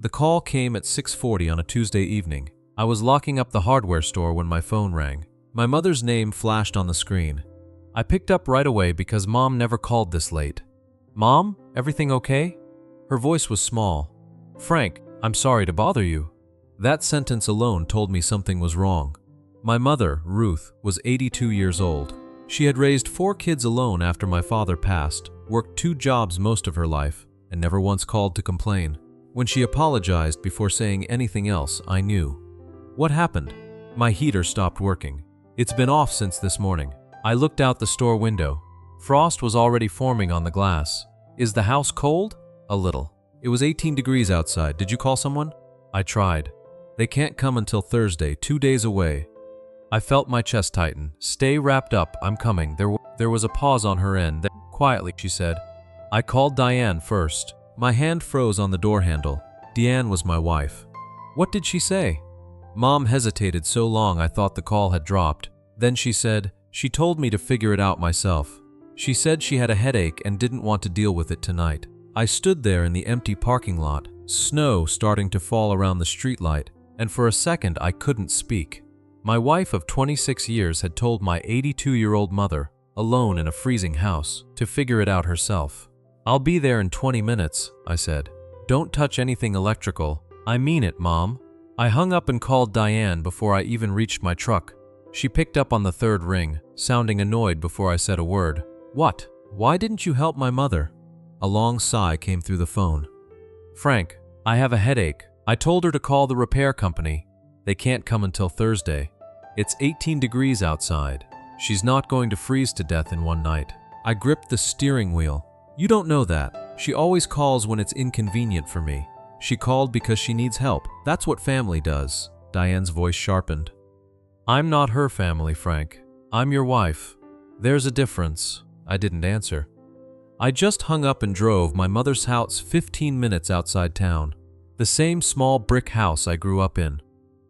The call came at 6:40 on a Tuesday evening. I was locking up the hardware store when my phone rang. My mother's name flashed on the screen. I picked up right away because Mom never called this late. "Mom, everything okay?" Her voice was small. "Frank, I'm sorry to bother you." That sentence alone told me something was wrong. My mother, Ruth, was 82 years old. She had raised 4 kids alone after my father passed, worked 2 jobs most of her life, and never once called to complain. When she apologized before saying anything else, I knew. What happened? My heater stopped working. It's been off since this morning. I looked out the store window. Frost was already forming on the glass. Is the house cold? A little. It was 18 degrees outside. Did you call someone? I tried. They can't come until Thursday, 2 days away. I felt my chest tighten. Stay wrapped up, I'm coming. There was a pause on her end. Then, quietly, she said, "I called Diane first." My hand froze on the door handle. Diane was my wife. What did she say? Mom hesitated so long I thought the call had dropped. Then she said, "She told me to figure it out myself. She said she had a headache and didn't want to deal with it tonight." I stood there in the empty parking lot, snow starting to fall around the streetlight, and for a second I couldn't speak. My wife of 26 years had told my 82-year-old mother, alone in a freezing house, to figure it out herself. "I'll be there in 20 minutes, I said. "Don't touch anything electrical." "I mean it, Mom." I hung up and called Diane before I even reached my truck. She picked up on the 3rd ring, sounding annoyed before I said a word. "What? Why didn't you help my mother?" A long sigh came through the phone. "Frank, I have a headache. I told her to call the repair company. They can't come until Thursday. It's 18 degrees outside. She's not going to freeze to death in one night." I gripped the steering wheel. "You don't know that. She always calls when it's inconvenient for me. She called because she needs help. That's what family does." Diane's voice sharpened. "I'm not her family, Frank. I'm your wife. There's a difference." I didn't answer. I just hung up and drove my mother's house 15 minutes outside town. The same small brick house I grew up in.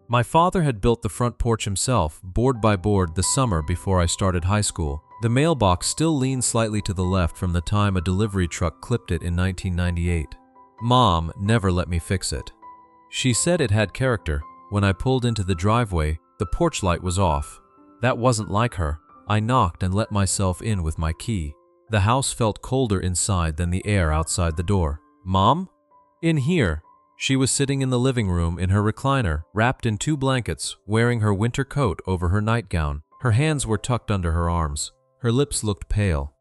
My father had built the front porch himself, board by board, the summer before I started high school. The mailbox still leaned slightly to the left from the time a delivery truck clipped it in 1998. Mom never let me fix it. She said it had character. When I pulled into the driveway, the porch light was off. That wasn't like her. I knocked and let myself in with my key. The house felt colder inside than the air outside the door. "Mom?" "In here." She was sitting in the living room in her recliner, wrapped in 2 blankets, wearing her winter coat over her nightgown. Her hands were tucked under her arms. Her lips looked pale.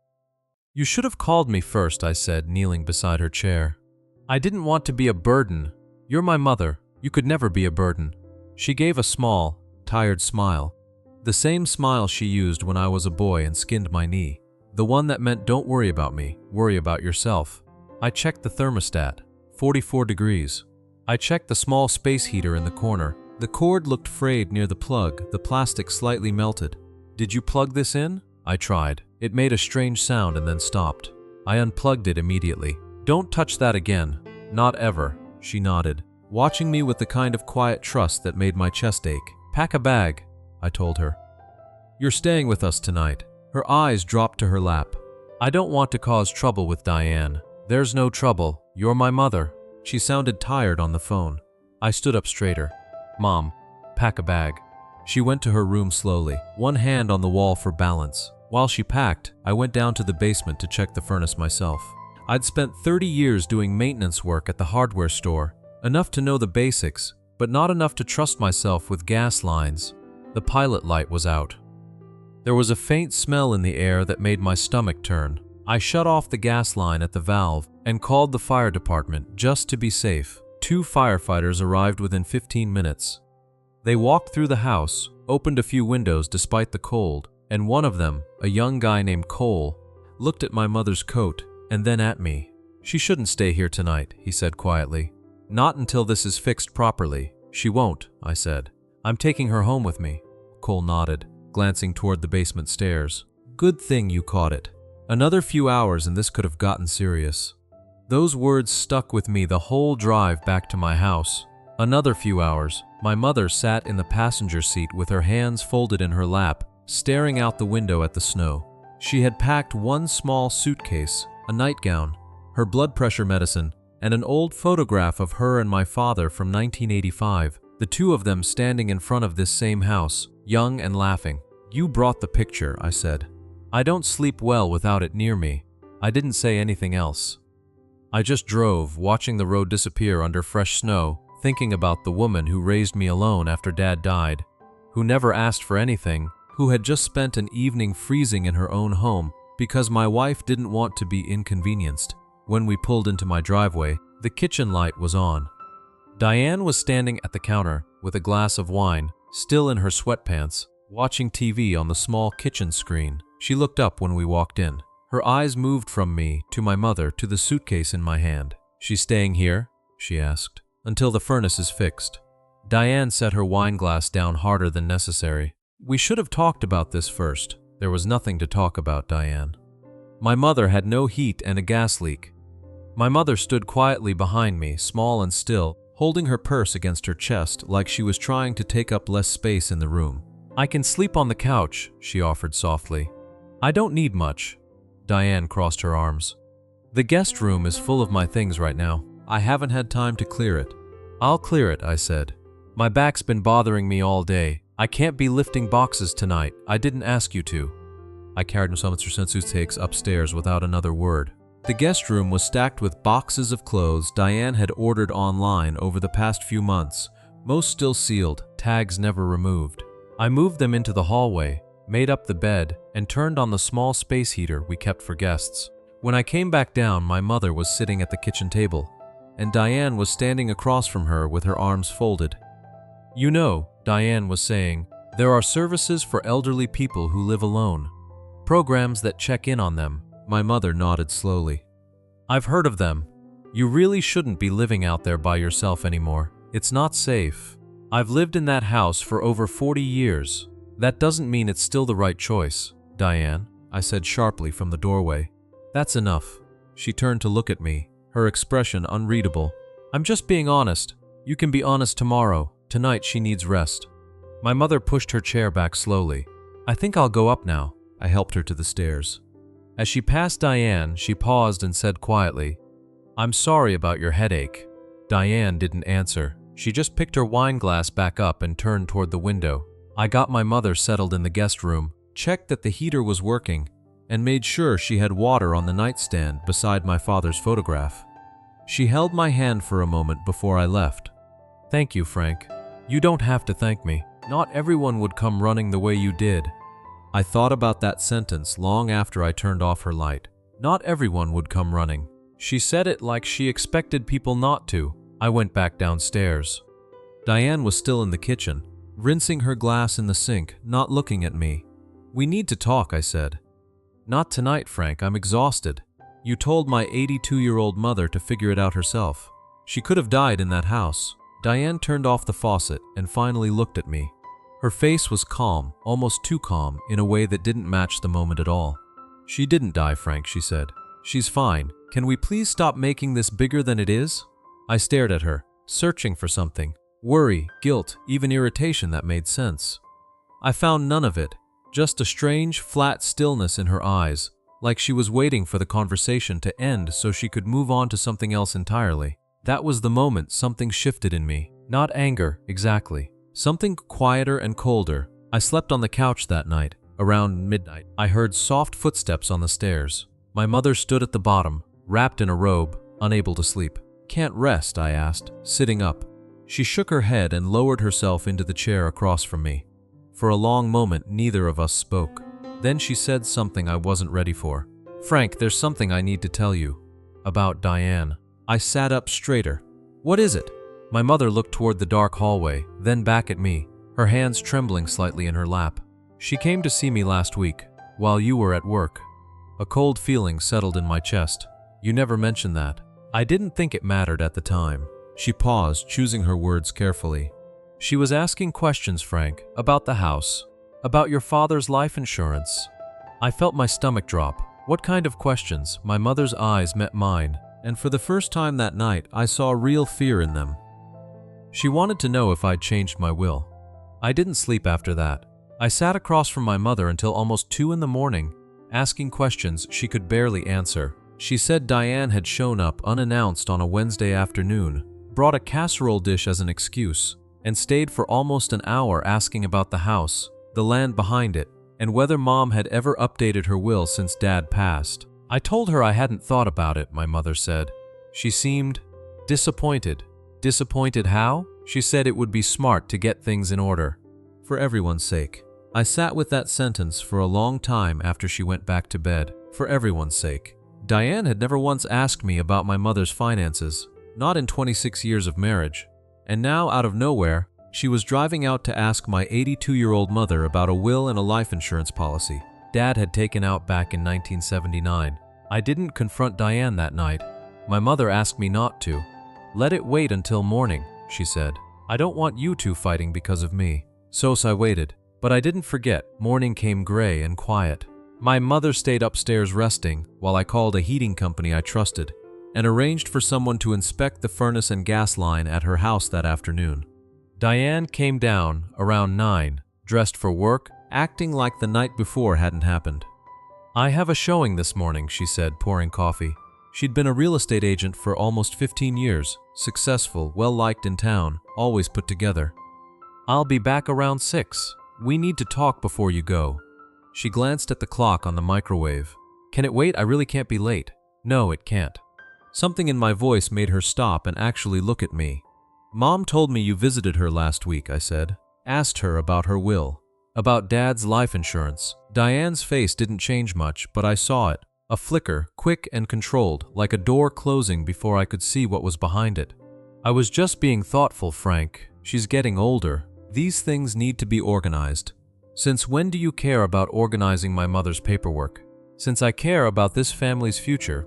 "You should have called me first," I said, kneeling beside her chair. "I didn't want to be a burden. You're my mother. You could never be a burden." She gave a small, tired smile. The same smile she used when I was a boy and skinned my knee. The one that meant don't worry about me, worry about yourself. I checked the thermostat. 44 degrees. I checked the small space heater in the corner. The cord looked frayed near the plug, the plastic slightly melted. "Did you plug this in?" I tried. It made a strange sound and then stopped. I unplugged it immediately. "Don't touch that again. Not ever." She nodded, watching me with the kind of quiet trust that made my chest ache. "Pack a bag," I told her. "You're staying with us tonight." Her eyes dropped to her lap. "I don't want to cause trouble with Diane." "There's no trouble. You're my mother." She sounded tired on the phone. I stood up straighter. "Mom, pack a bag." She went to her room slowly, one hand on the wall for balance. While she packed, I went down to the basement to check the furnace myself. I'd spent 30 years doing maintenance work at the hardware store, enough to know the basics, but not enough to trust myself with gas lines. The pilot light was out. There was a faint smell in the air that made my stomach turn. I shut off the gas line at the valve and called the fire department just to be safe. 2 firefighters arrived within 15 minutes. They walked through the house, opened a few windows despite the cold, and one of them, a young guy named Cole, looked at my mother's coat and then at me. "She shouldn't stay here tonight," he said quietly. "Not until this is fixed properly." "She won't," I said. "I'm taking her home with me." Cole nodded, glancing toward the basement stairs. "Good thing you caught it. Another few hours and this could have gotten serious." Those words stuck with me the whole drive back to my house. Another few hours. My mother sat in the passenger seat with her hands folded in her lap, staring out the window at the snow. She had packed one small suitcase, a nightgown, her blood pressure medicine, and an old photograph of her and my father from 1985, the two of them standing in front of this same house, young and laughing. "You brought the picture," I said. "I don't sleep well without it near me." I didn't say anything else. I just drove, watching the road disappear under fresh snow, thinking about the woman who raised me alone after Dad died, who never asked for anything, who had just spent an evening freezing in her own home because my wife didn't want to be inconvenienced. When we pulled into my driveway, the kitchen light was on. Diane was standing at the counter with a glass of wine, still in her sweatpants, watching TV on the small kitchen screen. She looked up when we walked in. Her eyes moved from me to my mother to the suitcase in my hand. "She's staying here?" she asked. "Until the furnace is fixed." Diane set her wine glass down harder than necessary. "We should have talked about this first." There was nothing to talk about, Diane. My mother had no heat and a gas leak. My mother stood quietly behind me, small and still, holding her purse against her chest like she was trying to take up less space in the room. "I can sleep on the couch," she offered softly. "I don't need much." Diane crossed her arms. "The guest room is full of my things right now. I haven't had time to clear it." "I'll clear it," I said. "My back's been bothering me all day. I can't be lifting boxes tonight. I didn't ask you to." I carried some of Mr. Sensu's takes upstairs without another word. The guest room was stacked with boxes of clothes Diane had ordered online over the past few months, most still sealed, tags never removed. I moved them into the hallway, made up the bed, and turned on the small space heater we kept for guests. When I came back down, my mother was sitting at the kitchen table, and Diane was standing across from her with her arms folded. "You know," Diane was saying, "there are services for elderly people who live alone. Programs that check in on them." My mother nodded slowly. "I've heard of them. You really shouldn't be living out there by yourself anymore. It's not safe. I've lived in that house for over 40 years. That doesn't mean it's still the right choice, Diane," I said sharply from the doorway. "That's enough." She turned to look at me, her expression unreadable. "I'm just being honest. You can be honest tomorrow. Tonight she needs rest." My mother pushed her chair back slowly. "I think I'll go up now." I helped her to the stairs. As she passed Diane, she paused and said quietly, "I'm sorry about your headache." Diane didn't answer. She just picked her wine glass back up and turned toward the window. I got my mother settled in the guest room, checked that the heater was working, and made sure she had water on the nightstand beside my father's photograph. She held my hand for a moment before I left. "Thank you, Frank. You don't have to thank me. Not everyone would come running the way you did." I thought about that sentence long after I turned off her light. Not everyone would come running. She said it like she expected people not to. I went back downstairs. Diane was still in the kitchen, rinsing her glass in the sink, not looking at me. "We need to talk," I said. "Not tonight, Frank. I'm exhausted. You told my 82-year-old mother to figure it out herself. She could have died in that house." Diane turned off the faucet and finally looked at me. Her face was calm, almost too calm, in a way that didn't match the moment at all. "She didn't die, Frank," she said. "She's fine. Can we please stop making this bigger than it is?" I stared at her, searching for something. Worry, guilt, even irritation that made sense. I found none of it, just a strange, flat stillness in her eyes, like she was waiting for the conversation to end so she could move on to something else entirely. That was the moment something shifted in me. Not anger, exactly. Something quieter and colder. I slept on the couch that night. Around midnight, I heard soft footsteps on the stairs. My mother stood at the bottom, wrapped in a robe, unable to sleep. "Can't rest?" I asked, sitting up. She shook her head and lowered herself into the chair across from me. For a long moment, neither of us spoke. Then she said something I wasn't ready for. "Frank, there's something I need to tell you. About Diane." I sat up straighter. "What is it?" My mother looked toward the dark hallway, then back at me, her hands trembling slightly in her lap. "She came to see me last week, while you were at work." A cold feeling settled in my chest. "You never mentioned that." I didn't think it mattered at the time. She paused, choosing her words carefully. "She was asking questions, Frank, about the house, about your father's life insurance." I felt my stomach drop. What kind of questions? My mother's eyes met mine, and for the first time that night, I saw real fear in them. She wanted to know if I'd changed my will. I didn't sleep after that. I sat across from my mother until almost 2 in the morning, asking questions she could barely answer. She said Diane had shown up unannounced on a Wednesday afternoon, brought a casserole dish as an excuse, and stayed for almost an hour asking about the house, the land behind it, and whether Mom had ever updated her will since Dad passed. I told her I hadn't thought about it, my mother said. She seemed disappointed. Disappointed how? She said it would be smart to get things in order. For everyone's sake. I sat with that sentence for a long time after she went back to bed. For everyone's sake. Diane had never once asked me about my mother's finances, not in 26 years of marriage. And now, out of nowhere, she was driving out to ask my 82-year-old mother about a will and a life insurance policy Dad had taken out back in 1979. I didn't confront Diane that night. My mother asked me not to. Let it wait until morning, she said. I don't want you two fighting because of me. So I waited. But I didn't forget. Morning came gray and quiet. My mother stayed upstairs resting while I called a heating company I trusted and arranged for someone to inspect the furnace and gas line at her house that afternoon. Diane came down around 9, dressed for work, acting like the night before hadn't happened. I have a showing this morning, she said, pouring coffee. She'd been a real estate agent for almost 15 years, successful, well-liked in town, always put together. I'll be back around 6. We need to talk before you go. She glanced at the clock on the microwave. Can it wait? I really can't be late. No, it can't. Something in my voice made her stop and actually look at me. Mom told me you visited her last week, I said. Asked her about her will. About Dad's life insurance. Diane's face didn't change much, but I saw it. A flicker, quick and controlled, like a door closing before I could see what was behind it. I was just being thoughtful, Frank. She's getting older. These things need to be organized. Since when do you care about organizing my mother's paperwork? Since I care about this family's future,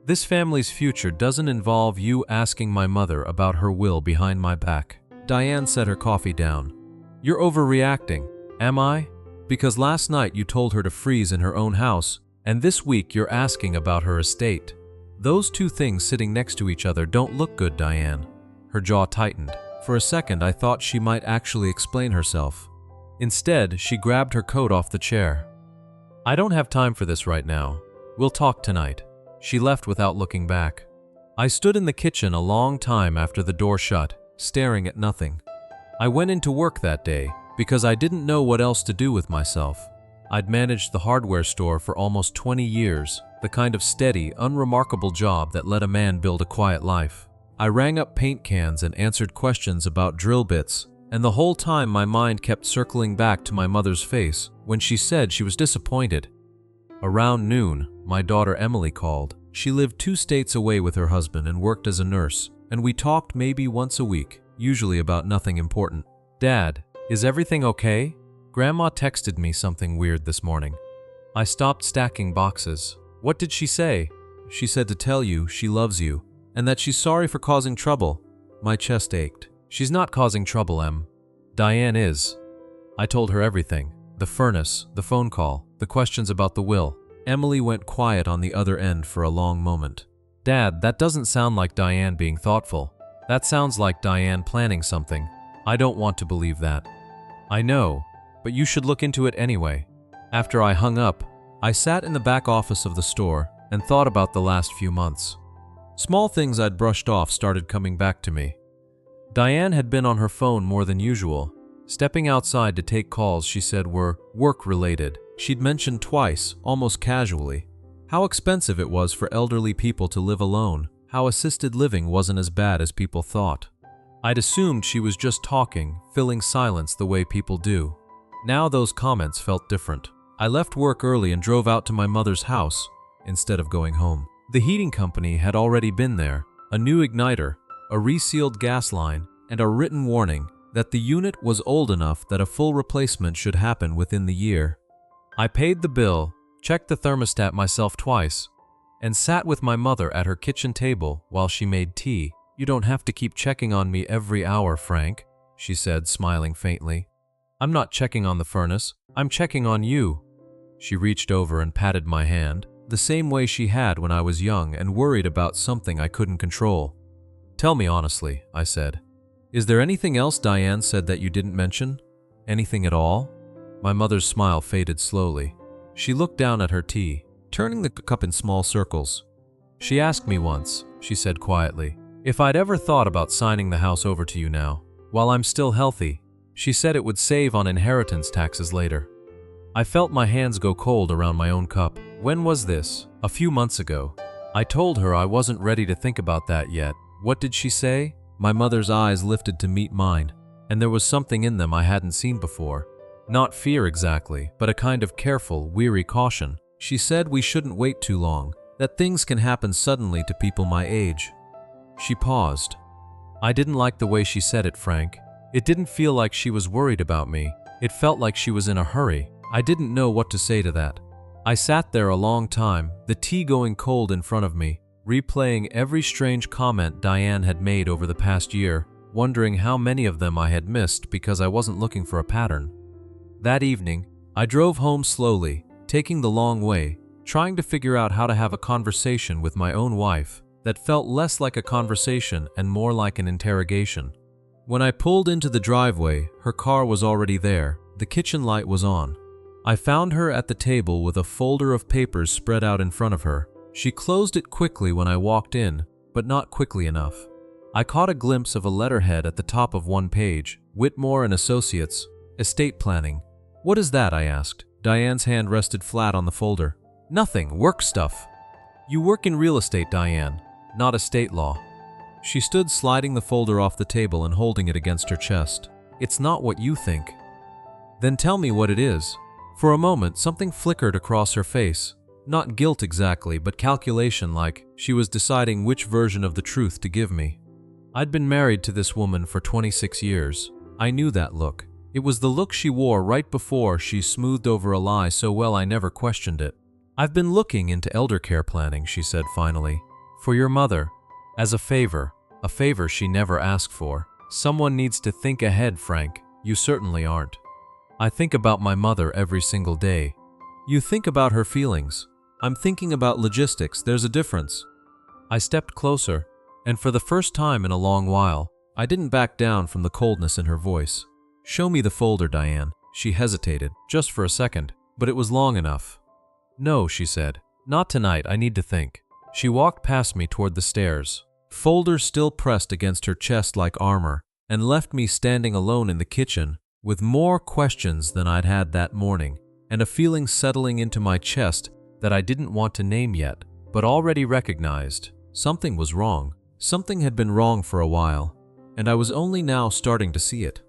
This family's future doesn't involve you asking my mother about her will behind my back. Diane set her coffee down. You're overreacting. Am I? Because last night you told her to freeze in her own house, and this week you're asking about her estate. Those two things sitting next to each other don't look good, Diane. Her jaw tightened. For a second I thought she might actually explain herself. Instead, she grabbed her coat off the chair. I don't have time for this right now. We'll talk tonight. She left without looking back. I stood in the kitchen a long time after the door shut, staring at nothing. I went into work that day because I didn't know what else to do with myself. I'd managed the hardware store for almost 20 years, the kind of steady, unremarkable job that let a man build a quiet life. I rang up paint cans and answered questions about drill bits, and the whole time my mind kept circling back to my mother's face when she said she was disappointed. Around noon, my daughter Emily called. She lived 2 states away with her husband and worked as a nurse, and we talked maybe once a week, usually about nothing important. Dad, is everything okay? Grandma texted me something weird this morning. I stopped stacking boxes. What did she say? She said to tell you she loves you, and that she's sorry for causing trouble. My chest ached. She's not causing trouble, Em. Diane is. I told her everything. The furnace, the phone call, the questions about the will. Emily went quiet on the other end for a long moment. Dad, that doesn't sound like Diane being thoughtful. That sounds like Diane planning something. I don't want to believe that. I know, but you should look into it anyway. After I hung up, I sat in the back office of the store and thought about the last few months. Small things I'd brushed off started coming back to me. Diane had been on her phone more than usual. Stepping outside to take calls she said were work-related. She'd mentioned twice, almost casually, how expensive it was for elderly people to live alone, how assisted living wasn't as bad as people thought. I'd assumed she was just talking, filling silence the way people do. Now those comments felt different. I left work early and drove out to my mother's house instead of going home. The heating company had already been there, a new igniter, a resealed gas line, and a written warning that the unit was old enough that a full replacement should happen within the year. I paid the bill, checked the thermostat myself twice, and sat with my mother at her kitchen table while she made tea. You don't have to keep checking on me every hour, Frank, she said, smiling faintly. I'm not checking on the furnace, I'm checking on you. She reached over and patted my hand, the same way she had when I was young and worried about something I couldn't control. Tell me honestly, I said. Is there anything else Diane said that you didn't mention? Anything at all? My mother's smile faded slowly. She looked down at her tea. turning the cup in small circles. She asked me once, she said quietly, if I'd ever thought about signing the house over to you now, while I'm still healthy. She said it would save on inheritance taxes later. I felt my hands go cold around my own cup. When was this? A few months ago. I told her I wasn't ready to think about that yet. What did she say? My mother's eyes lifted to meet mine, and there was something in them I hadn't seen before. Not fear exactly, but a kind of careful, weary caution. She said we shouldn't wait too long, that things can happen suddenly to people my age. She paused. I didn't like the way she said it, Frank. It didn't feel like she was worried about me. It felt like she was in a hurry. I didn't know what to say to that. I sat there a long time, the tea going cold in front of me, replaying every strange comment Diane had made over the past year, wondering how many of them I had missed because I wasn't looking for a pattern. That evening, I drove home slowly, taking the long way, trying to figure out how to have a conversation with my own wife that felt less like a conversation and more like an interrogation. When I pulled into the driveway, her car was already there. The kitchen light was on. I found her at the table with a folder of papers spread out in front of her. She closed it quickly when I walked in, but not quickly enough. I caught a glimpse of a letterhead at the top of one page, Whitmore and Associates, Estate Planning. What is that? I asked. Diane's hand rested flat on the folder. Nothing, work stuff. You work in real estate, Diane, not estate law. She stood sliding the folder off the table and holding it against her chest. It's not what you think. Then tell me what it is. For a moment, something flickered across her face. Not guilt exactly, but calculation, like she was deciding which version of the truth to give me. I'd been married to this woman for 26 years. I knew that look. It was the look she wore right before she smoothed over a lie so well I never questioned it. I've been looking into elder care planning, she said finally. For your mother. As a favor she never asked for. Someone needs to think ahead, Frank. You certainly aren't. I think about my mother every single day. You think about her feelings. I'm thinking about logistics. There's a difference. I stepped closer, and for the first time in a long while, I didn't back down from the coldness in her voice. Show me the folder, Diane. She hesitated, just for a second, but it was long enough. No, she said. Not tonight, I need to think. She walked past me toward the stairs, folder still pressed against her chest like armor, and left me standing alone in the kitchen with more questions than I'd had that morning, and a feeling settling into my chest that I didn't want to name yet, but already recognized. Something was wrong. Something had been wrong for a while, and I was only now starting to see it.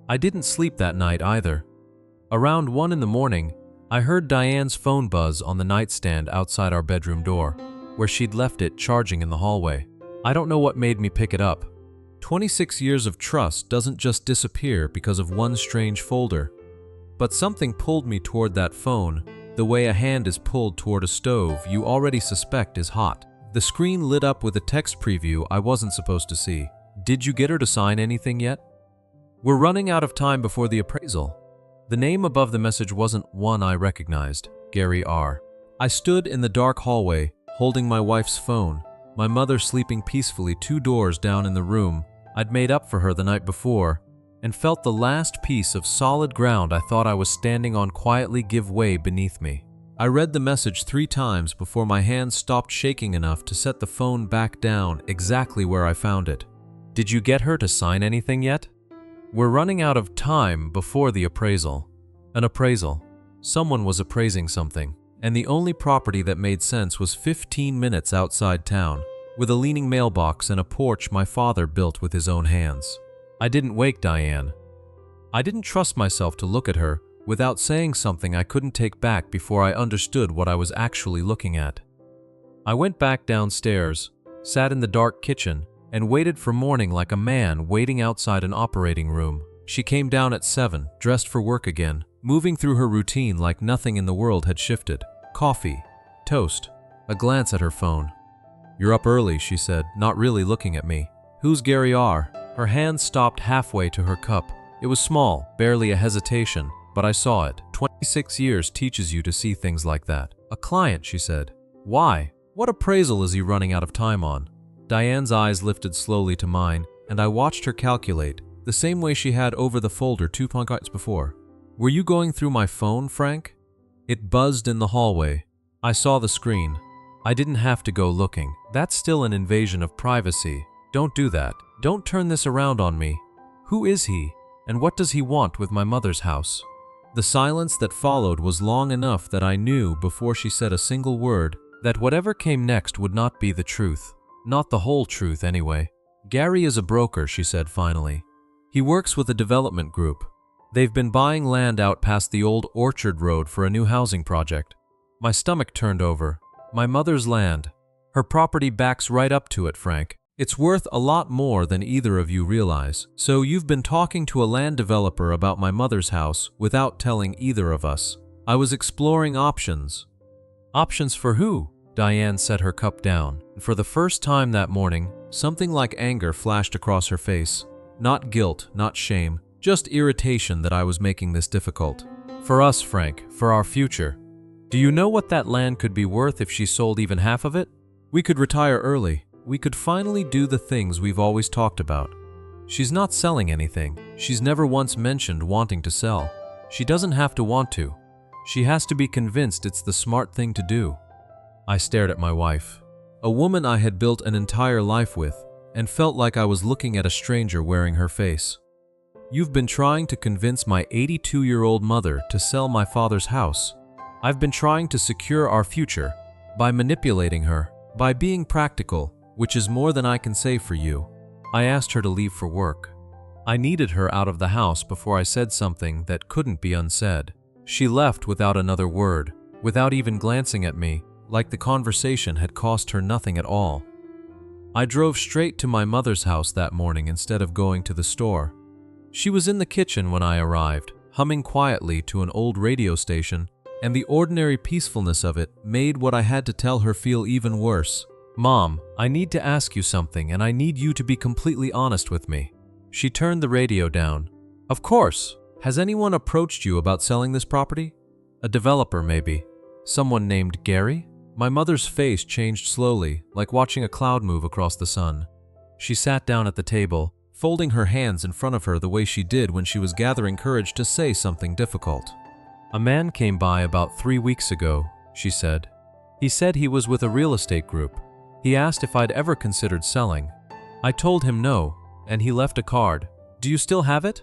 I didn't sleep that night either. Around 1 in the morning, I heard Diane's phone buzz on the nightstand outside our bedroom door, where she'd left it charging in the hallway. I don't know what made me pick it up. 26 years of trust doesn't just disappear because of one strange folder. But something pulled me toward that phone, the way a hand is pulled toward a stove you already suspect is hot. The screen lit up with a text preview I wasn't supposed to see. Did you get her to sign anything yet? We're running out of time before the appraisal. The name above the message wasn't one I recognized, Gary R. I stood in the dark hallway, holding my wife's phone, my mother sleeping peacefully 2 doors down in the room I'd made up for her the night before, and felt the last piece of solid ground I thought I was standing on quietly give way beneath me. I read the message 3 times before my hands stopped shaking enough to set the phone back down exactly where I found it. Did you get her to sign anything yet? We're running out of time before the appraisal. An appraisal. Someone was appraising something, and the only property that made sense was 15 minutes outside town, with a leaning mailbox and a porch my father built with his own hands. I didn't wake Diane. I didn't trust myself to look at her without saying something I couldn't take back before I understood what I was actually looking at. I went back downstairs, sat in the dark kitchen, and waited for morning like a man waiting outside an operating room. She came down at 7, dressed for work again, moving through her routine like nothing in the world had shifted. Coffee, toast, a glance at her phone. You're up early, she said, not really looking at me. Who's Gary R? Her hand stopped halfway to her cup. It was small, barely a hesitation, but I saw it. 26 years teaches you to see things like that. A client, she said. Why? What appraisal is he running out of time on? Diane's eyes lifted slowly to mine, and I watched her calculate, the same way she had over the folder 2 nights before. Were you going through my phone, Frank? It buzzed in the hallway. I saw the screen. I didn't have to go looking. That's still an invasion of privacy. Don't do that. Don't turn this around on me. Who is he? And what does he want with my mother's house? The silence that followed was long enough that I knew before she said a single word that whatever came next would not be the truth. Not the whole truth, anyway. Gary is a broker, she said finally. He works with a development group. They've been buying land out past the old Orchard Road for a new housing project. My stomach turned over. My mother's land. Her property backs right up to it, Frank. It's worth a lot more than either of you realize. So you've been talking to a land developer about my mother's house without telling either of us. I was exploring options. Options for who? Diane set her cup down. For the first time that morning, something like anger flashed across her face. Not guilt, not shame, just irritation that I was making this difficult. For us, Frank, for our future. Do you know what that land could be worth if she sold even half of it? We could retire early. We could finally do the things we've always talked about. She's not selling anything. She's never once mentioned wanting to sell. She doesn't have to want to. She has to be convinced it's the smart thing to do. I stared at my wife, a woman I had built an entire life with, and felt like I was looking at a stranger wearing her face. You've been trying to convince my 82-year-old mother to sell my father's house. I've been trying to secure our future by manipulating her, by being practical, which is more than I can say for you. I asked her to leave for work. I needed her out of the house before I said something that couldn't be unsaid. She left without another word, without even glancing at me, like the conversation had cost her nothing at all. I drove straight to my mother's house that morning instead of going to the store. She was in the kitchen when I arrived, humming quietly to an old radio station, and the ordinary peacefulness of it made what I had to tell her feel even worse. Mom, I need to ask you something, and I need you to be completely honest with me. She turned the radio down. Of course. Has anyone approached you about selling this property? A developer, maybe. Someone named Gary? My mother's face changed slowly, like watching a cloud move across the sun. She sat down at the table, folding her hands in front of her the way she did when she was gathering courage to say something difficult. A man came by about 3 weeks ago, she said. He said he was with a real estate group. He asked if I'd ever considered selling. I told him no, and he left a card. Do you still have it?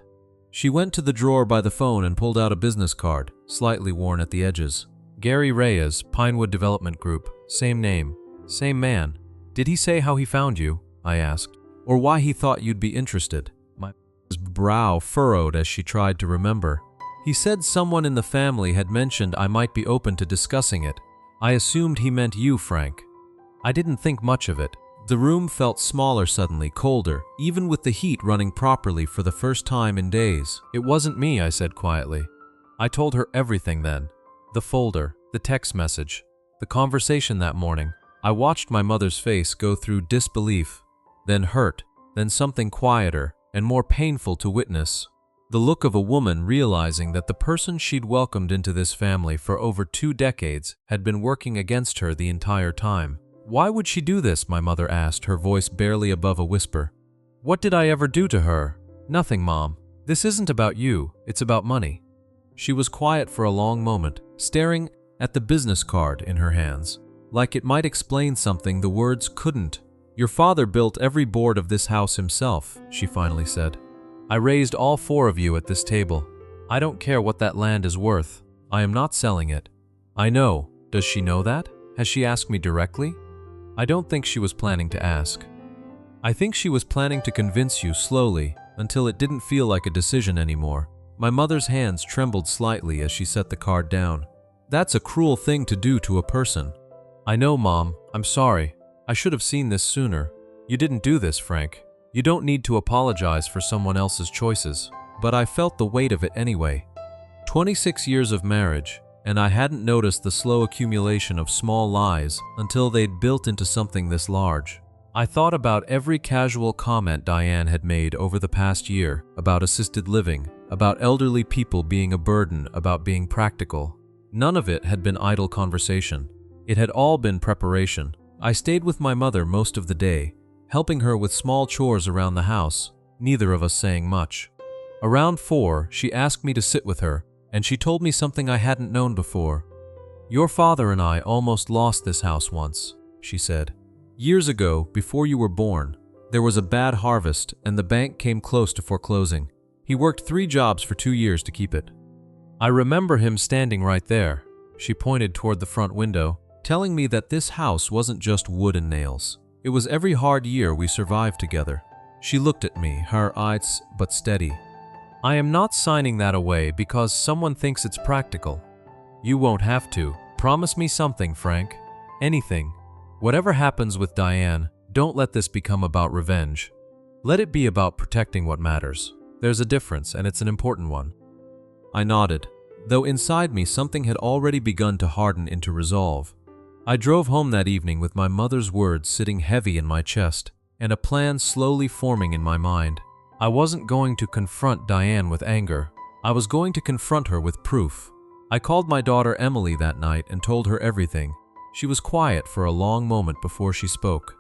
She went to the drawer by the phone and pulled out a business card, slightly worn at the edges. Gary Reyes, Pinewood Development Group. Same name. Same man. Did he say how he found you? I asked. Or why he thought you'd be interested? My brow furrowed as she tried to remember. He said someone in the family had mentioned I might be open to discussing it. I assumed he meant you, Frank. I didn't think much of it. The room felt smaller suddenly, colder, even with the heat running properly for the first time in days. It wasn't me, I said quietly. I told her everything then. The folder, the text message, the conversation that morning. I watched my mother's face go through disbelief, then hurt, then something quieter and more painful to witness. The look of a woman realizing that the person she'd welcomed into this family for over 2 decades had been working against her the entire time. Why would she do this? My mother asked, her voice barely above a whisper. What did I ever do to her? Nothing, Mom. This isn't about you, it's about money. She was quiet for a long moment, staring at the business card in her hands. Like it might explain something the words couldn't. Your father built every board of this house himself, she finally said. I raised all 4 of you at this table. I don't care what that land is worth. I am not selling it. I know. Does she know that? Has she asked me directly? I don't think she was planning to ask. I think she was planning to convince you slowly until it didn't feel like a decision anymore. My mother's hands trembled slightly as she set the card down. That's a cruel thing to do to a person. I know, Mom. I'm sorry. I should have seen this sooner. You didn't do this, Frank. You don't need to apologize for someone else's choices. But I felt the weight of it anyway. 26 years of marriage, and I hadn't noticed the slow accumulation of small lies until they'd built into something this large. I thought about every casual comment Diane had made over the past year about assisted living, about elderly people being a burden, about being practical. None of it had been idle conversation. It had all been preparation. I stayed with my mother most of the day, helping her with small chores around the house, neither of us saying much. Around 4, she asked me to sit with her, and she told me something I hadn't known before. "Your father and I almost lost this house once," she said. "Years ago, before you were born, there was a bad harvest and the bank came close to foreclosing. He worked 3 jobs for 2 years to keep it. I remember him standing right there." She pointed toward the front window, telling me that this house wasn't just wood and nails. It was every hard year we survived together. She looked at me, her eyes but steady. "I am not signing that away because someone thinks it's practical. You won't have to. Promise me something, Frank. Anything. Whatever happens with Diane, don't let this become about revenge. Let it be about protecting what matters. There's a difference, and it's an important one." I nodded, though inside me something had already begun to harden into resolve. I drove home that evening with my mother's words sitting heavy in my chest and a plan slowly forming in my mind. I wasn't going to confront Diane with anger. I was going to confront her with proof. I called my daughter Emily that night and told her everything. She was quiet for a long moment before she spoke.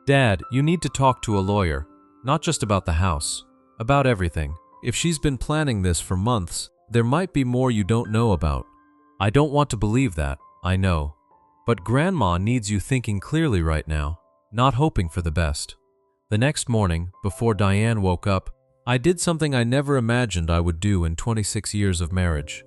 "Dad, you need to talk to a lawyer, not just about the house, about everything. If she's been planning this for months, there might be more you don't know about. I don't want to believe that, I know. But Grandma needs you thinking clearly right now, not hoping for the best." The next morning, before Diane woke up, I did something I never imagined I would do in 26 years of marriage.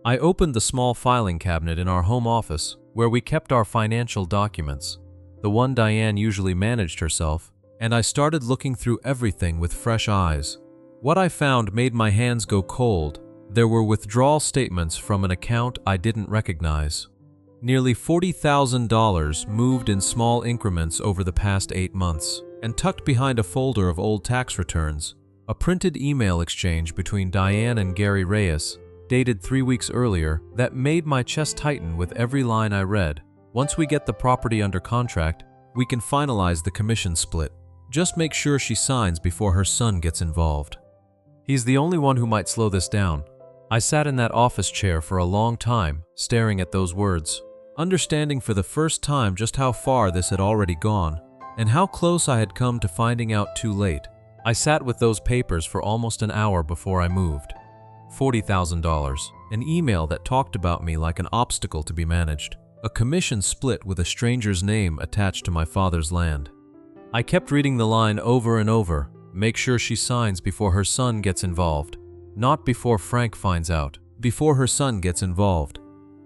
I opened the small filing cabinet in our home office where we kept our financial documents, the one Diane usually managed herself, and I started looking through everything with fresh eyes. What I found made my hands go cold. There were withdrawal statements from an account I didn't recognize. Nearly $40,000 moved in small increments over the past 8 months, and tucked behind a folder of old tax returns, a printed email exchange between Diane and Gary Reyes, dated 3 weeks earlier, that made my chest tighten with every line I read. "Once we get the property under contract, we can finalize the commission split. Just make sure she signs before her son gets involved. He's the only one who might slow this down." I sat in that office chair for a long time, staring at those words, understanding for the first time just how far this had already gone, and how close I had come to finding out too late. I sat with those papers for almost an hour before I moved. $40,000, an email that talked about me like an obstacle to be managed, a commission split with a stranger's name attached to my father's land. I kept reading the line over and over, "Make sure she signs before her son gets involved. Not before Frank finds out, before her son gets involved."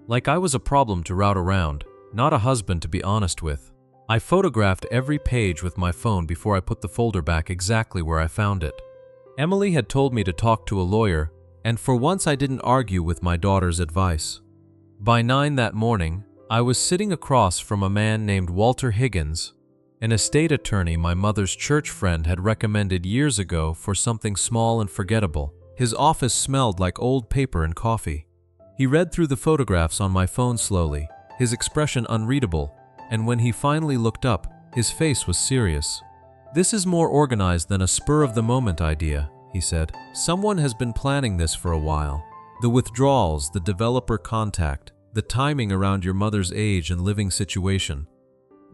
Like I was a problem to route around, not a husband to be honest with. I photographed every page with my phone before I put the folder back exactly where I found it. Emily had told me to talk to a lawyer, and for once I didn't argue with my daughter's advice. By 9 that morning, I was sitting across from a man named Walter Higgins, an estate attorney my mother's church friend had recommended years ago for something small and forgettable. His office smelled like old paper and coffee. He read through the photographs on my phone slowly, his expression unreadable, and when he finally looked up, his face was serious. "This is more organized than a spur-of-the-moment idea," he said. "Someone has been planning this for a while. The withdrawals, the developer contact, the timing around your mother's age and living situation.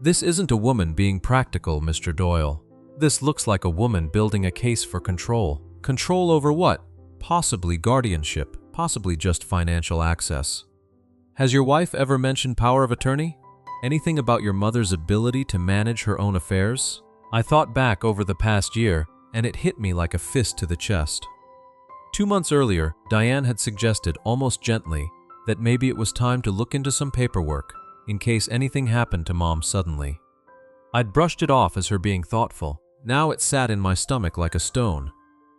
This isn't a woman being practical, Mr. Doyle. This looks like a woman building a case for control. Control over what? Possibly guardianship, possibly just financial access. Has your wife ever mentioned power of attorney? Anything about your mother's ability to manage her own affairs?" I thought back over the past year, and it hit me like a fist to the chest. 2 months earlier, Diane had suggested, almost gently, that maybe it was time to look into some paperwork, in case anything happened to Mom suddenly. I'd brushed it off as her being thoughtful. Now it sat in my stomach like a stone.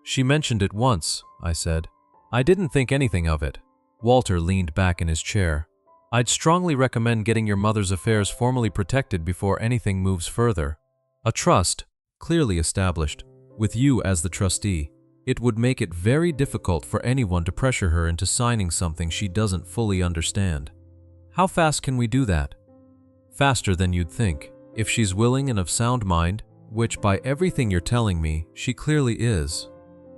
"She mentioned it once," I said. "I didn't think anything of it." Walter leaned back in his chair. "I'd strongly recommend getting your mother's affairs formally protected before anything moves further. A trust, clearly established, with you as the trustee. It would make it very difficult for anyone to pressure her into signing something she doesn't fully understand." "How fast can we do that?" "Faster than you'd think, if she's willing and of sound mind, which by everything you're telling me, she clearly is."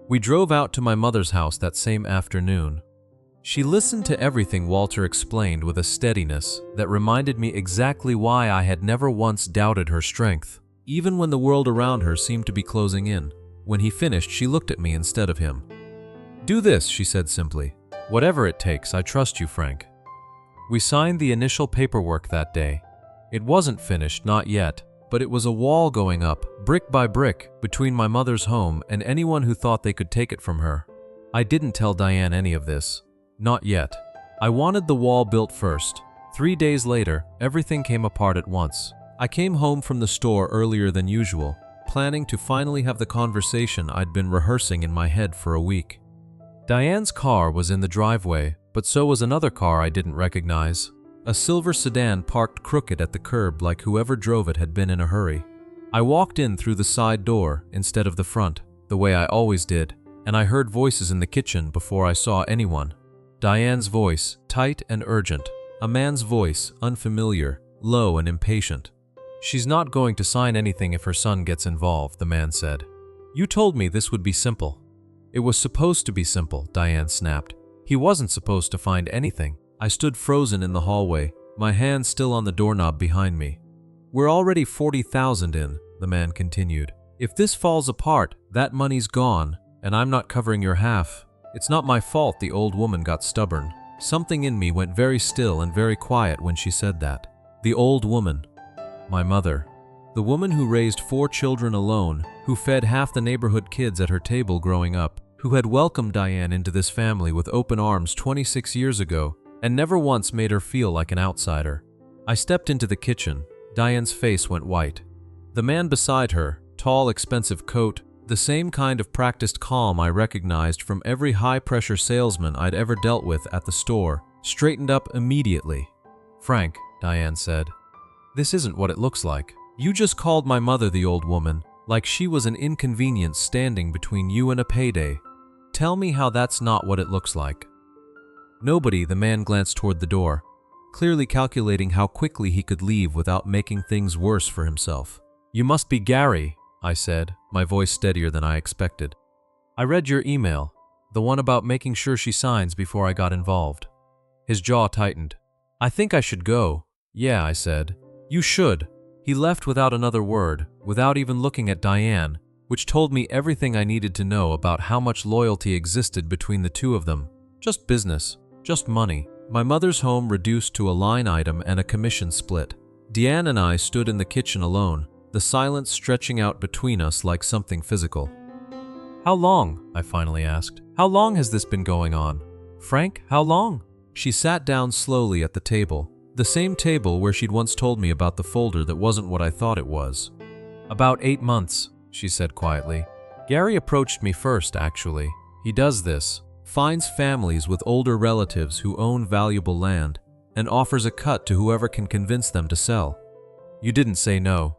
We drove out to my mother's house that same afternoon. She listened to everything Walter explained with a steadiness that reminded me exactly why I had never once doubted her strength, even when the world around her seemed to be closing in. When he finished, she looked at me instead of him. "Do this," she said simply. "Whatever it takes, I trust you, Frank." We signed the initial paperwork that day. It wasn't finished, not yet, but it was a wall going up, brick by brick, between my mother's home and anyone who thought they could take it from her. I didn't tell Diane any of this. Not yet. I wanted the wall built first. 3 days later, everything came apart at once. I came home from the store earlier than usual, planning to finally have the conversation I'd been rehearsing in my head for a week. Diane's car was in the driveway, but so was another car I didn't recognize. A silver sedan parked crooked at the curb like whoever drove it had been in a hurry. I walked in through the side door instead of the front, the way I always did, and I heard voices in the kitchen before I saw anyone. Diane's voice, tight and urgent. A man's voice, unfamiliar, low and impatient. "She's not going to sign anything if her son gets involved," the man said. "You told me this would be simple." "It was supposed to be simple," Diane snapped. "He wasn't supposed to find anything." I stood frozen in the hallway, my hand still on the doorknob behind me. "We're already 40,000 in," the man continued. "If this falls apart, that money's gone, and I'm not covering your half. It's not my fault the old woman got stubborn." Something in me went very still and very quiet when she said that. The old woman. My mother. The woman who raised 4 children alone, who fed half the neighborhood kids at her table growing up, who had welcomed Diane into this family with open arms 26 years ago, and never once made her feel like an outsider. I stepped into the kitchen. Diane's face went white. The man beside her, tall, expensive coat, the same kind of practiced calm I recognized from every high-pressure salesman I'd ever dealt with at the store, straightened up immediately. "Frank," Diane said, "this isn't what it looks like. You just called my mother the old woman, like she was an inconvenience standing between you and a payday. Tell me how that's not what it looks like." "Nobody," the man glanced toward the door, clearly calculating how quickly he could leave without making things worse for himself. "You must be Gary," I said, my voice steadier than I expected. "I read your email, the one about making sure she signs before I got involved." His jaw tightened. "I think I should go." "Yeah," I said. "You should." He left without another word, without even looking at Diane, which told me everything I needed to know about how much loyalty existed between the two of them. Just business, just money. My mother's home reduced to a line item and a commission split. Diane and I stood in the kitchen alone, the silence stretching out between us like something physical. "How long?" I finally asked. "How long has this been going on? Frank, how long?" She sat down slowly at the table, the same table where she'd once told me about the folder that wasn't what I thought it was. "About 8 months, she said quietly. "Gary approached me first, actually. He does this, finds families with older relatives who own valuable land, and offers a cut to whoever can convince them to sell. You didn't say no."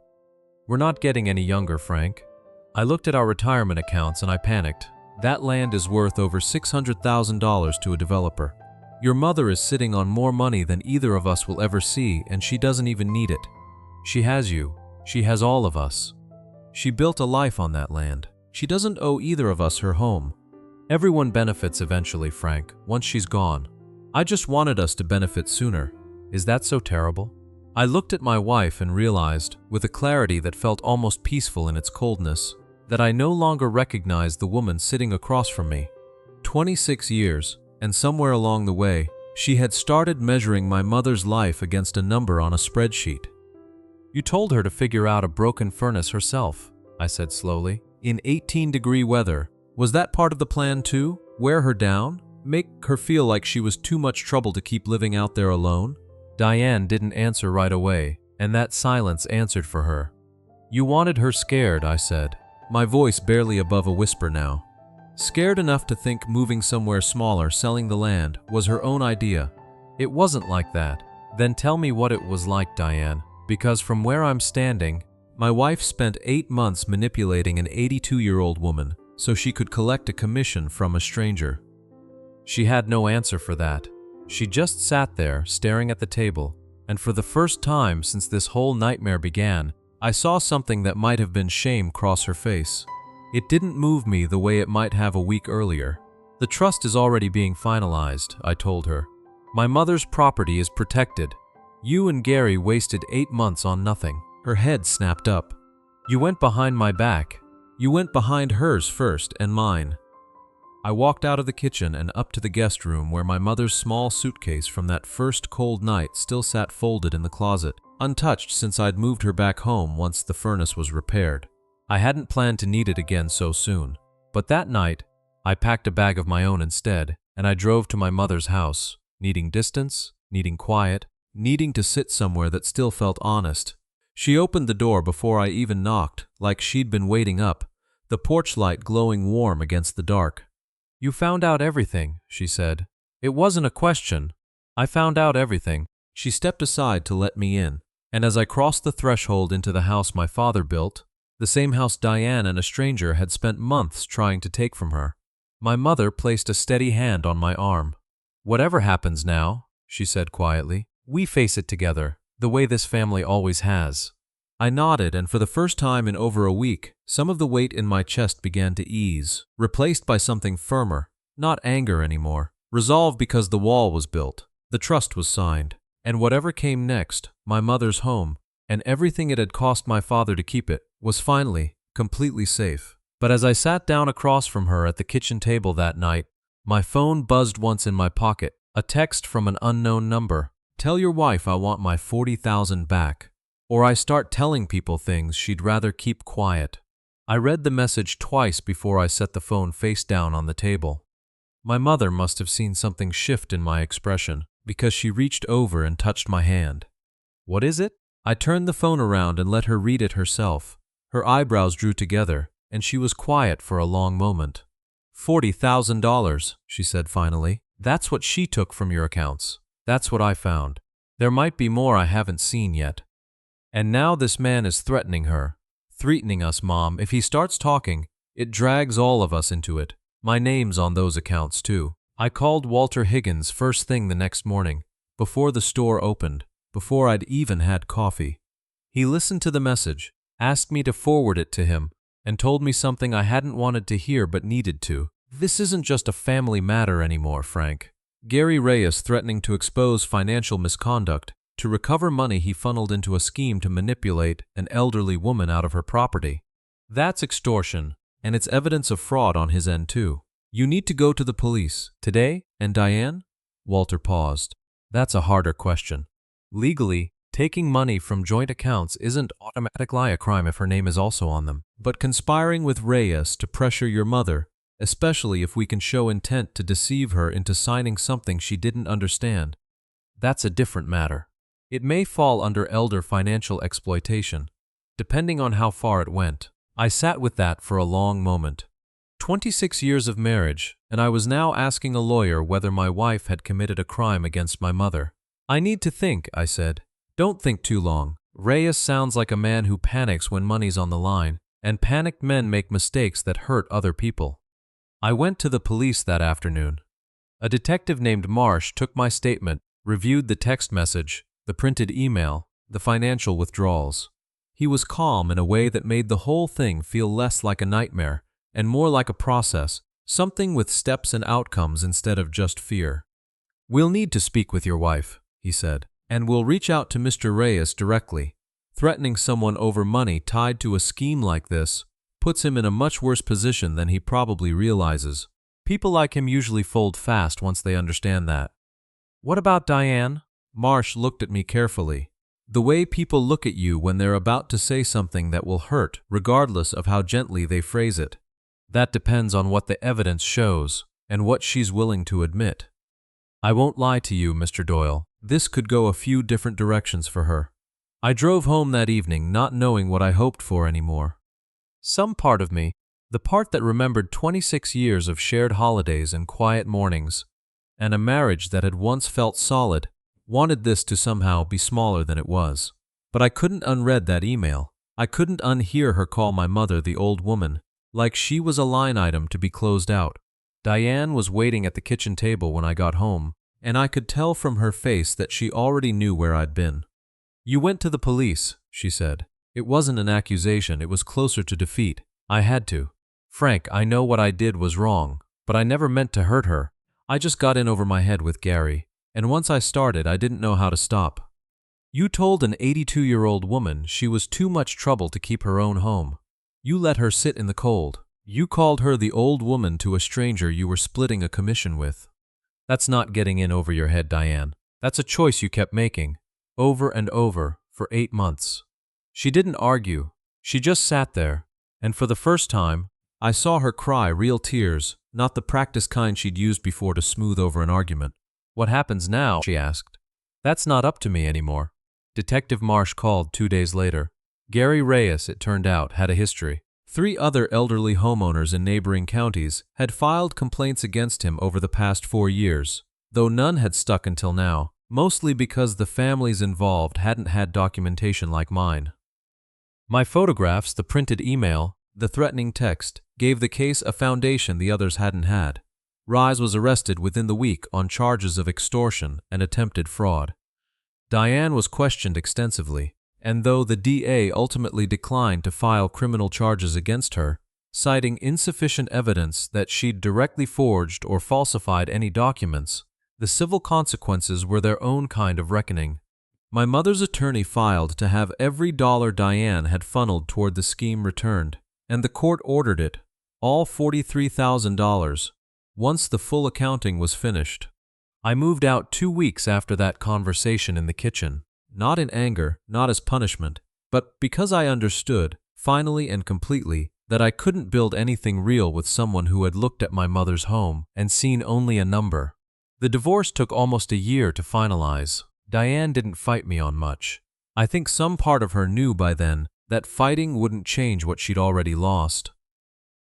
"We're not getting any younger, Frank." I looked at our retirement accounts and I panicked. That land is worth over $600,000 to a developer. Your mother is sitting on more money than either of us will ever see, and she doesn't even need it. She has you. She has all of us. She built a life on that land. She doesn't owe either of us her home. Everyone benefits eventually, Frank, once she's gone. I just wanted us to benefit sooner. Is that so terrible? I looked at my wife and realized, with a clarity that felt almost peaceful in its coldness, that I no longer recognized the woman sitting across from me. 26 years, and somewhere along the way, she had started measuring my mother's life against a number on a spreadsheet. "You told her to figure out a broken furnace herself," I said slowly. "In 18-degree weather. Was that part of the plan too? Wear her down? Make her feel like she was too much trouble to keep living out there alone?" Diane didn't answer right away, and that silence answered for her. "You wanted her scared," I said, my voice barely above a whisper now. "Scared enough to think moving somewhere smaller, selling the land, was her own idea. It wasn't like that." "Then tell me what it was like, Diane, because from where I'm standing, my wife spent 8 months manipulating an 82-year-old woman so she could collect a commission from a stranger." She had no answer for that. She just sat there, staring at the table, and for the first time since this whole nightmare began, I saw something that might have been shame cross her face. It didn't move me the way it might have a week earlier. "The trust is already being finalized," I told her. "My mother's property is protected. You and Gary wasted 8 months on nothing." Her head snapped up. "You went behind my back. You went behind hers first and mine." I walked out of the kitchen and up to the guest room where my mother's small suitcase from that first cold night still sat folded in the closet, untouched since I'd moved her back home once the furnace was repaired. I hadn't planned to need it again so soon, but that night, I packed a bag of my own instead, and I drove to my mother's house, needing distance, needing quiet, needing to sit somewhere that still felt honest. She opened the door before I even knocked, like she'd been waiting up, the porch light glowing warm against the dark. "You found out everything," she said. "It wasn't a question. I found out everything." She stepped aside to let me in, and as I crossed the threshold into the house my father built, the same house Diane and a stranger had spent months trying to take from her, my mother placed a steady hand on my arm. "Whatever happens now," she said quietly, "we face it together, the way this family always has." I nodded, and for the first time in over a week, some of the weight in my chest began to ease, replaced by something firmer, not anger anymore. Resolve because the wall was built, the trust was signed, and whatever came next, my mother's home, and everything it had cost my father to keep it, was finally, completely safe. But as I sat down across from her at the kitchen table that night, my phone buzzed once in my pocket, a text from an unknown number. "Tell your wife I want my 40,000 back. Or I start telling people things she'd rather keep quiet." I read the message twice before I set the phone face down on the table. My mother must have seen something shift in my expression, because she reached over and touched my hand. "What is it?" I turned the phone around and let her read it herself. Her eyebrows drew together, and she was quiet for a long moment. $40,000, she said finally. "That's what she took from your accounts. That's what I found. There might be more I haven't seen yet. And now this man is threatening her. Threatening us, Mom. If he starts talking, it drags all of us into it. My name's on those accounts, too." I called Walter Higgins first thing the next morning, before the store opened, before I'd even had coffee. He listened to the message, asked me to forward it to him, and told me something I hadn't wanted to hear but needed to. "This isn't just a family matter anymore, Frank. Gary Reyes threatening to expose financial misconduct, to recover money he funneled into a scheme to manipulate an elderly woman out of her property. That's extortion, and it's evidence of fraud on his end too. You need to go to the police. Today? And Diane?" Walter paused. "That's a harder question. Legally, taking money from joint accounts isn't automatically a crime if her name is also on them. But conspiring with Reyes to pressure your mother, especially if we can show intent to deceive her into signing something she didn't understand, that's a different matter. It may fall under elder financial exploitation, depending on how far it went." I sat with that for a long moment. 26 years of marriage, and I was now asking a lawyer whether my wife had committed a crime against my mother. "I need to think," I said. "Don't think too long. Reyes sounds like a man who panics when money's on the line, and panicked men make mistakes that hurt other people." I went to the police that afternoon. A detective named Marsh took my statement, reviewed the text message, the printed email, the financial withdrawals. He was calm in a way that made the whole thing feel less like a nightmare and more like a process, something with steps and outcomes instead of just fear. "We'll need to speak with your wife," he said, "and we'll reach out to Mr. Reyes directly. Threatening someone over money tied to a scheme like this puts him in a much worse position than he probably realizes. People like him usually fold fast once they understand that." "What about Diane?" Marsh looked at me carefully. "The way people look at you when they're about to say something that will hurt, regardless of how gently they phrase it. That depends on what the evidence shows and what she's willing to admit. I won't lie to you, Mr. Doyle. This could go a few different directions for her." I drove home that evening not knowing what I hoped for anymore. Some part of me, the part that remembered 26 years of shared holidays and quiet mornings, and a marriage that had once felt solid, wanted this to somehow be smaller than it was. But I couldn't unread that email. I couldn't unhear her call my mother the old woman, like she was a line item to be closed out. Diane was waiting at the kitchen table when I got home, and I could tell from her face that she already knew where I'd been. "You went to the police," she said. "It wasn't an accusation, it was closer to defeat. I had to. Frank, I know what I did was wrong, but I never meant to hurt her. I just got in over my head with Gary. And once I started, I didn't know how to stop. You told an 82-year-old woman she was too much trouble to keep her own home. You let her sit in the cold. You called her the old woman to a stranger you were splitting a commission with. That's not getting in over your head, Diane. That's a choice you kept making, over and over, for 8 months. She didn't argue. She just sat there, and for the first time, I saw her cry real tears, not the practice kind she'd used before to smooth over an argument. What happens now? She asked. That's not up to me anymore. Detective Marsh called 2 days later. Gary Reyes, it turned out, had a history. 3 other elderly homeowners in neighboring counties had filed complaints against him over the past 4 years, though none had stuck until now, mostly because the families involved hadn't had documentation like mine. My photographs, the printed email, the threatening text, gave the case a foundation the others hadn't had. Reyes was arrested within the week on charges of extortion and attempted fraud. Diane was questioned extensively, and though the DA ultimately declined to file criminal charges against her, citing insufficient evidence that she'd directly forged or falsified any documents, the civil consequences were their own kind of reckoning. My mother's attorney filed to have every dollar Diane had funneled toward the scheme returned, and the court ordered it, all $43,000, once the full accounting was finished. I moved out 2 weeks after that conversation in the kitchen, not in anger, not as punishment, but because I understood, finally and completely, that I couldn't build anything real with someone who had looked at my mother's home and seen only a number. The divorce took almost a year to finalize. Diane didn't fight me on much. I think some part of her knew by then that fighting wouldn't change what she'd already lost.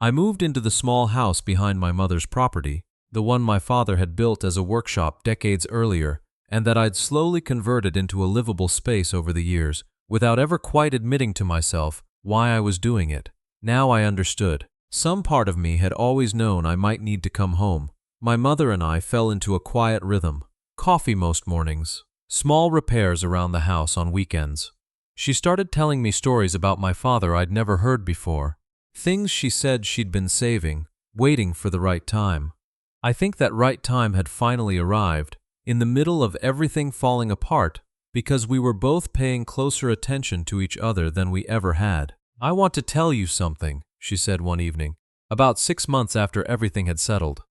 I moved into the small house behind my mother's property, the one my father had built as a workshop decades earlier, and that I'd slowly converted into a livable space over the years, without ever quite admitting to myself why I was doing it. Now I understood. Some part of me had always known I might need to come home. My mother and I fell into a quiet rhythm. Coffee most mornings. Small repairs around the house on weekends. She started telling me stories about my father I'd never heard before. Things she said she'd been saving, waiting for the right time. I think that right time had finally arrived, in the middle of everything falling apart, because we were both paying closer attention to each other than we ever had. I want to tell you something, she said one evening, about 6 months after everything had settled.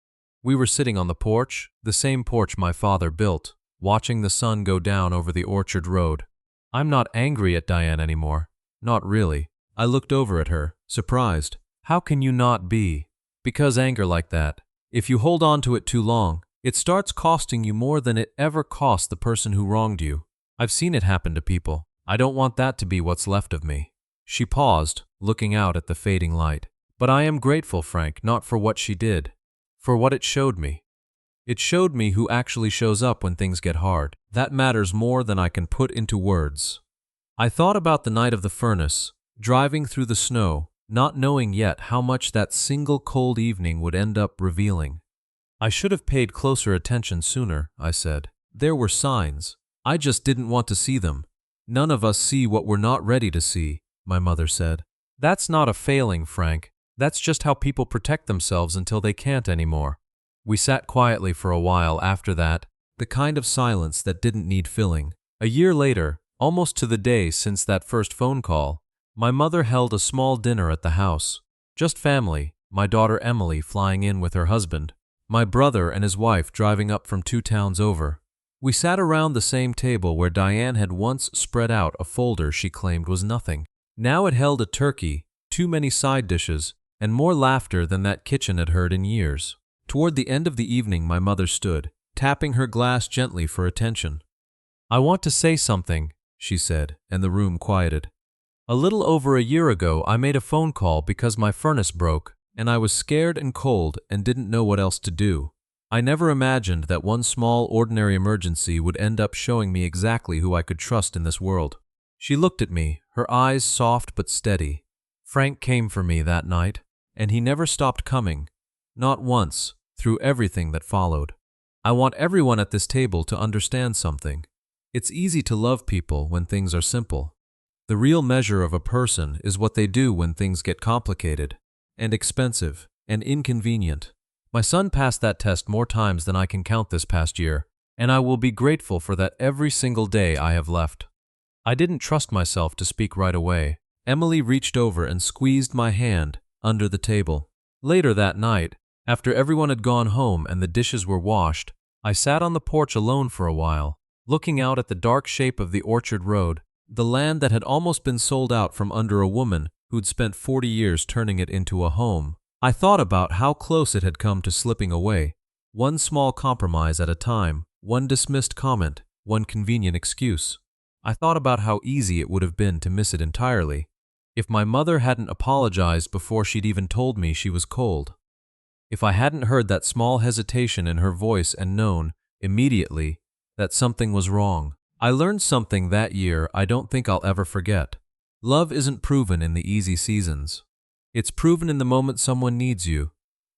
We were sitting on the porch, the same porch my father built, watching the sun go down over the orchard road. I'm not angry at Diane anymore. Not really. I looked over at her, surprised. How can you not be? Because anger like that, if you hold on to it too long, it starts costing you more than it ever cost the person who wronged you. I've seen it happen to people. I don't want that to be what's left of me. She paused, looking out at the fading light. But I am grateful, Frank, not for what she did, for what it showed me. It showed me who actually shows up when things get hard. That matters more than I can put into words. I thought about the night of the furnace, driving through the snow, not knowing yet how much that single cold evening would end up revealing. I should have paid closer attention sooner, I said. There were signs. I just didn't want to see them. None of us see what we're not ready to see, my mother said. That's not a failing, Frank. That's just how people protect themselves until they can't anymore. We sat quietly for a while after that, the kind of silence that didn't need filling. A year later, almost to the day since that first phone call, my mother held a small dinner at the house. Just family, my daughter Emily flying in with her husband, my brother and his wife driving up from 2 towns over. We sat around the same table where Diane had once spread out a folder she claimed was nothing. Now it held a turkey, too many side dishes, and more laughter than that kitchen had heard in years. Toward the end of the evening, my mother stood, tapping her glass gently for attention. I want to say something, she said, and the room quieted. A little over a year ago, I made a phone call because my furnace broke, and I was scared and cold and didn't know what else to do. I never imagined that one small, ordinary emergency would end up showing me exactly who I could trust in this world. She looked at me, her eyes soft but steady. Frank came for me that night, and he never stopped coming. Not once, through everything that followed. I want everyone at this table to understand something. It's easy to love people when things are simple. The real measure of a person is what they do when things get complicated, and expensive, and inconvenient. My son passed that test more times than I can count this past year, and I will be grateful for that every single day I have left. I didn't trust myself to speak right away. Emily reached over and squeezed my hand under the table. Later that night, after everyone had gone home and the dishes were washed, I sat on the porch alone for a while, looking out at the dark shape of the orchard road, the land that had almost been sold out from under a woman who'd spent 40 years turning it into a home. I thought about how close it had come to slipping away, one small compromise at a time, one dismissed comment, one convenient excuse. I thought about how easy it would have been to miss it entirely, if my mother hadn't apologized before she'd even told me she was cold. If I hadn't heard that small hesitation in her voice and known, immediately, that something was wrong. I learned something that year I don't think I'll ever forget. Love isn't proven in the easy seasons. It's proven in the moment someone needs you,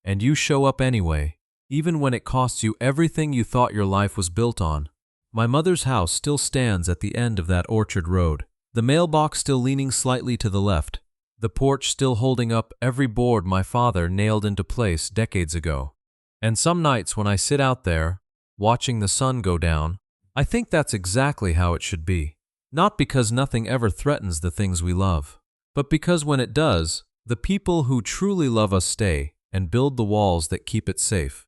and you show up anyway, even when it costs you everything you thought your life was built on. My mother's house still stands at the end of that orchard road, the mailbox still leaning slightly to the left, the porch still holding up every board my father nailed into place decades ago. And some nights when I sit out there, watching the sun go down, I think that's exactly how it should be. Not because nothing ever threatens the things we love, but because when it does, the people who truly love us stay and build the walls that keep it safe.